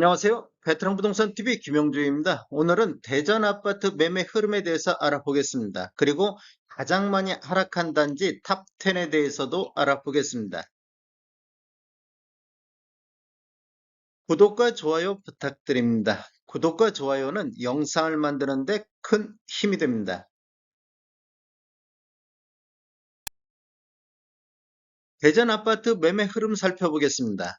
안녕하세요. 베테랑 부동산 TV 김영주입니다. 오늘은 대전 아파트 매매 흐름에 대해서 알아보겠습니다. 그리고 가장 많이 하락한 단지 탑 10에 대해서도 알아보겠습니다. 구독과 좋아요 부탁드립니다. 구독과 좋아요는 영상을 만드는데 큰 힘이 됩니다. 대전 아파트 매매 흐름 살펴보겠습니다.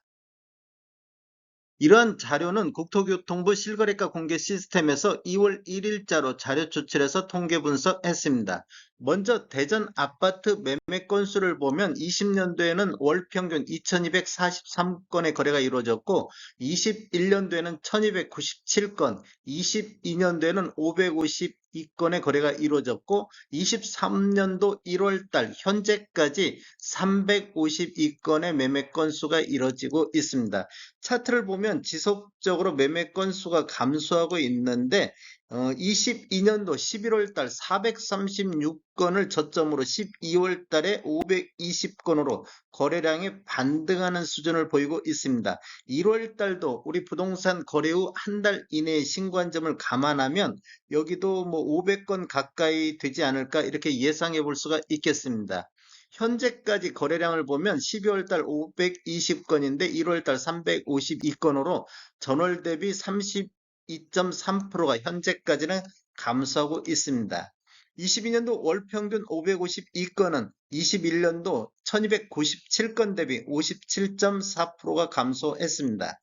이러한 자료는 국토교통부 실거래가 공개 시스템에서 2월 1일자로 자료 추출해서 통계 분석했습니다. 먼저 대전 아파트 매매 건수를 보면 20년도에는 월 평균 2243건의 거래가 이루어졌고 21년도에는 1297건, 22년도에는 552건의 거래가 이루어졌고 23년도 1월달 현재까지 352건의 매매 건수가 이루어지고 있습니다. 차트를 보면 지속적으로 매매 건수가 감소하고 있는데 22년도 11월 달 436건을 저점으로 12월 달에 520건으로 거래량이 반등하는 수준을 보이고 있습니다. 1월 달도 우리 부동산 거래 후 한 달 이내의 신고한 점을 감안하면 여기도 뭐 500건 가까이 되지 않을까 이렇게 예상해 볼 수가 있겠습니다. 현재까지 거래량을 보면 12월 달 520건인데 1월 달 352건으로 전월 대비 32.3%가 현재까지는 감소하고 있습니다. 22년도 월 평균 552건은 21년도 1297건 대비 57.4%가 감소했습니다.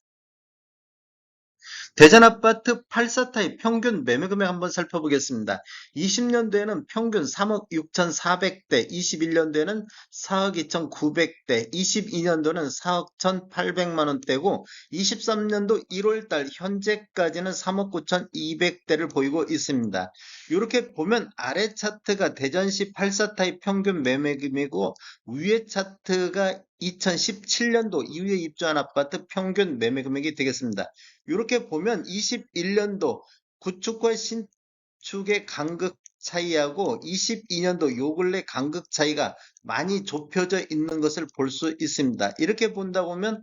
대전 아파트 84타입 평균 매매 금액 한번 살펴보겠습니다. 20년도에는 평균 3억 6,400대, 21년도에는 4억 2,900대, 22년도는 4억 1,800만 원대고 23년도 1월달 현재까지는 3억 9,200대를 보이고 있습니다. 이렇게 보면 아래 차트가 대전시 84타입 평균 매매 금액이고 위에 차트가 2017년도 이후에 입주한 아파트 평균 매매 금액이 되겠습니다. 이렇게 보면 21년도 구축과 신축의 간극 차이하고 22년도 요 근래 간극 차이가 많이 좁혀져 있는 것을 볼 수 있습니다. 이렇게 본다 보면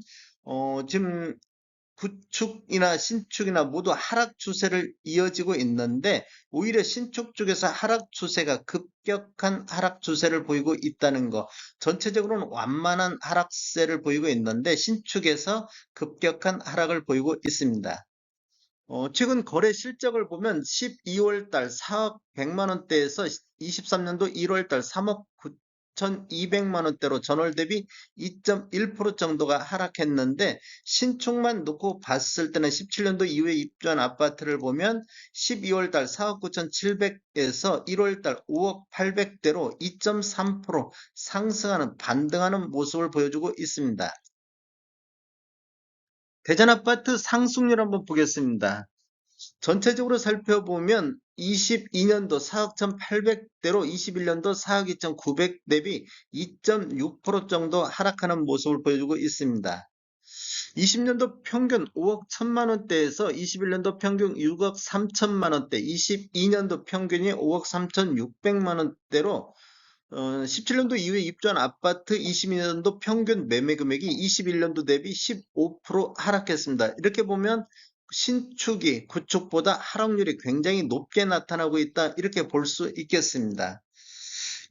지금 구축이나 신축이나 모두 하락 추세를 이어지고 있는데 오히려 신축 쪽에서 하락 추세가 급격한 하락 추세를 보이고 있다는 거, 전체적으로는 완만한 하락세를 보이고 있는데 신축에서 급격한 하락을 보이고 있습니다. 최근 거래 실적을 보면 12월 달 4억 100만 원대에서 23년도 1월 달 3억 9,200만 원대로 전월 대비 2.1% 정도가 하락했는데 신축만 놓고 봤을 때는 17년도 이후에 입주한 아파트를 보면 12월 달 4억 9,700에서 1월 달 5억 800대로 2.3% 상승하는 반등하는 모습을 보여주고 있습니다. 대전 아파트 상승률 한번 보겠습니다. 전체적으로 살펴보면 22년도 4억 1,800대로 21년도 4억 2,900 대비 2.6% 정도 하락하는 모습을 보여주고 있습니다. 20년도 평균 5억 1천만 원대에서 21년도 평균 6억 3천만 원대, 22년도 평균이 5억 3,600만 원대로 17년도 이후에 입주한 아파트 22년도 평균 매매 금액이 21년도 대비 15% 하락했습니다. 이렇게 보면 신축이 구축보다 하락률이 굉장히 높게 나타나고 있다. 이렇게 볼 수 있겠습니다.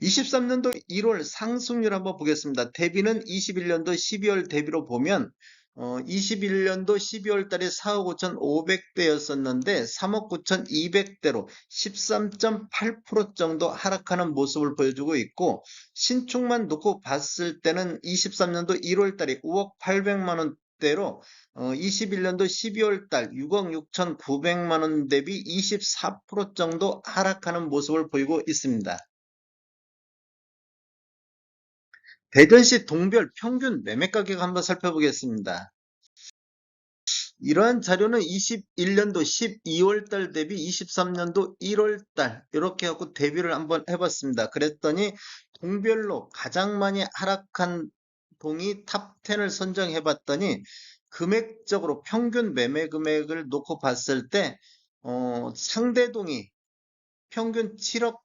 23년도 1월 상승률 한번 보겠습니다. 대비는 21년도 12월 대비로 보면 21년도 12월 달에 4억 5,500대였었는데 3억 9,200대로 13.8% 정도 하락하는 모습을 보여주고 있고 신축만 놓고 봤을 때는 23년도 1월 달에 5억 800만 원대로 21년도 12월 달 6억 6,900만 원 대비 24% 정도 하락하는 모습을 보이고 있습니다. 대전시 동별 평균 매매 가격 한번 살펴보겠습니다. 이러한 자료는 21년도 12월 달 대비 23년도 1월 달 이렇게 하고 대비를 한번 해봤습니다. 그랬더니 동별로 가장 많이 하락한 동이 탑 10을 선정해봤더니 금액적으로 평균 매매 금액을 놓고 봤을 때 상대동이 평균 7억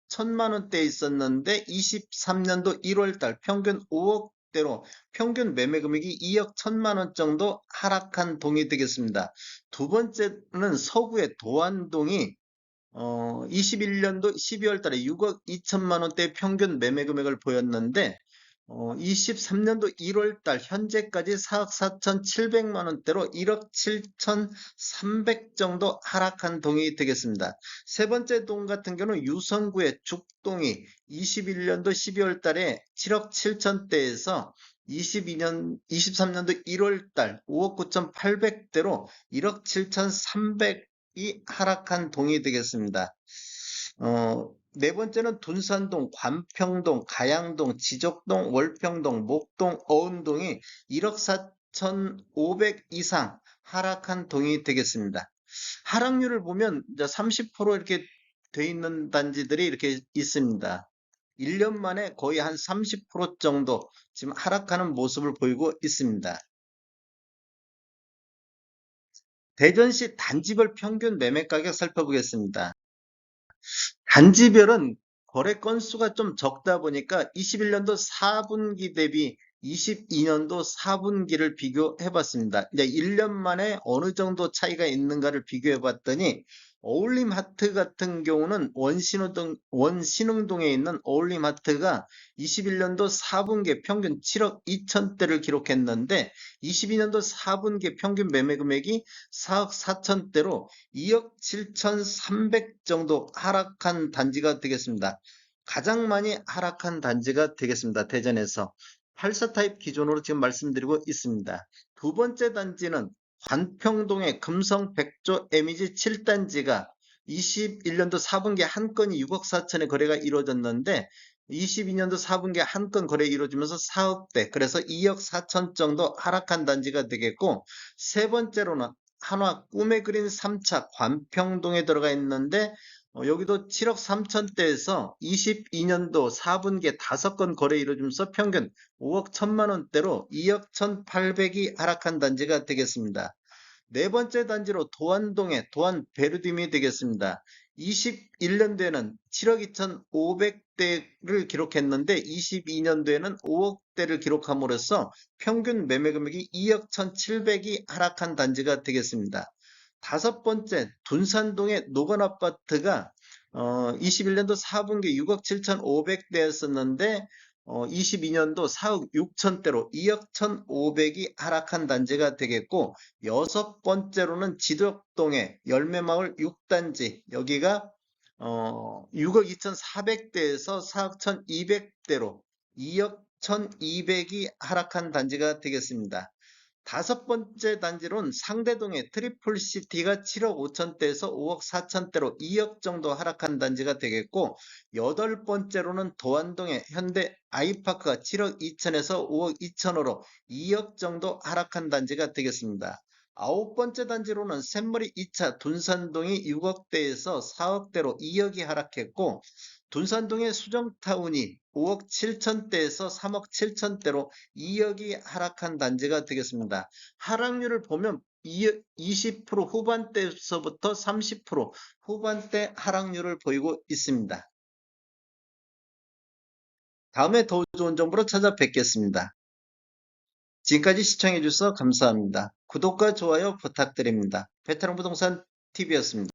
1천만 원대에 있었는데 23년도 1월 달 평균 5억 500대로 평균 매매 금액이 2억 1천만 원 정도 하락한 동이 되겠습니다. 두 번째는 서구의 도안동이 21년도 12월 달에 6억 2천만 원대 평균 매매 금액을 보였는데 23년도 1월 달 현재까지 4억 4,700만 원대로 1억 7,300 정도 하락한 동이 되겠습니다. 세 번째 동 같은 경우는 유성구의 죽동이 21년도 12월 달에 7억 7천대에서 23년도 1월 달 5억 9,800대로 1억 7,300이 하락한 동이 되겠습니다. 네 번째는 둔산동, 관평동, 가양동, 지적동, 월평동, 목동, 어운동이 1억 4,500 이상 하락한 동이 되겠습니다. 하락률을 보면 이제 30% 이렇게 돼 있는 단지들이 이렇게 있습니다. 1년 만에 거의 한 30% 정도 지금 하락하는 모습을 보이고 있습니다. 대전시 단지별 평균 매매 가격 살펴보겠습니다. 단지별은 거래 건수가 좀 적다 보니까 21년도 4분기 대비 22년도 4분기를 비교해 봤습니다. 이제 1년 만에 어느 정도 차이가 있는가를 비교해 봤더니 어울림하트 같은 경우는 원신흥동에 있는 어울림하트가 21년도 4분기 평균 7억 2천대를 기록했는데 22년도 4분기 평균 매매 금액이 4억 4천대로 2억 7,300 정도 하락한 단지가 되겠습니다. 가장 많이 하락한 단지가 되겠습니다. 대전에서 84 타입 기준으로 지금 말씀드리고 있습니다. 두 번째 단지는 관평동의 금성 백조 에미지 7단지가 21년도 4분기 한 건이 6억 4천에 거래가 이루어졌는데 22년도 4분기 한 건 거래 이루어지면서 4억대, 그래서 2억 4천 정도 하락한 단지가 되겠고, 세 번째로는 한화 꿈의 그린 3차 관평동에 들어가 있는데 여기도 7억 3천대에서 22년도 4분기에 5건 거래 이루어지면서 평균 5억 1천만 원대로 2억 1,800이 하락한 단지가 되겠습니다. 네 번째 단지로 도안동의 도안 베르딤이 되겠습니다. 21년도에는 7억 2,500대를 기록했는데 22년도에는 5억대를 기록함으로써 평균 매매 금액이 2억 1,700이 하락한 단지가 되겠습니다. 다섯 번째 둔산동의 노건아파트가 21년도 4분기 6억 7,500대였었는데 22년도 4억 6천대로 2억 1,500이 하락한 단지가 되겠고, 여섯 번째로는 지덕동의 열매마을 6단지, 여기가 6억 2,400대에서 4억 1,200대로 2억 1,200이 하락한 단지가 되겠습니다. 다섯 번째 단지로는 상대동의 트리플시티가 7억 5천대에서 5억 4천대로 2억 정도 하락한 단지가 되겠고, 여덟 번째로는 도안동의 현대 아이파크가 7억 2천에서 5억 2천으로 2억 정도 하락한 단지가 되겠습니다. 아홉 번째 단지로는 샘머리 2차 둔산동이 6억대에서 4억대로 2억이 하락했고, 둔산동의 수정타운이 5억 7천대에서 3억 7천대로 2억이 하락한 단지가 되겠습니다. 하락률을 보면 20% 후반대에서부터 30% 후반대 하락률을 보이고 있습니다. 다음에 더 좋은 정보로 찾아뵙겠습니다. 지금까지 시청해 주셔서 감사합니다. 구독과 좋아요 부탁드립니다. 베테랑 부동산 TV였습니다.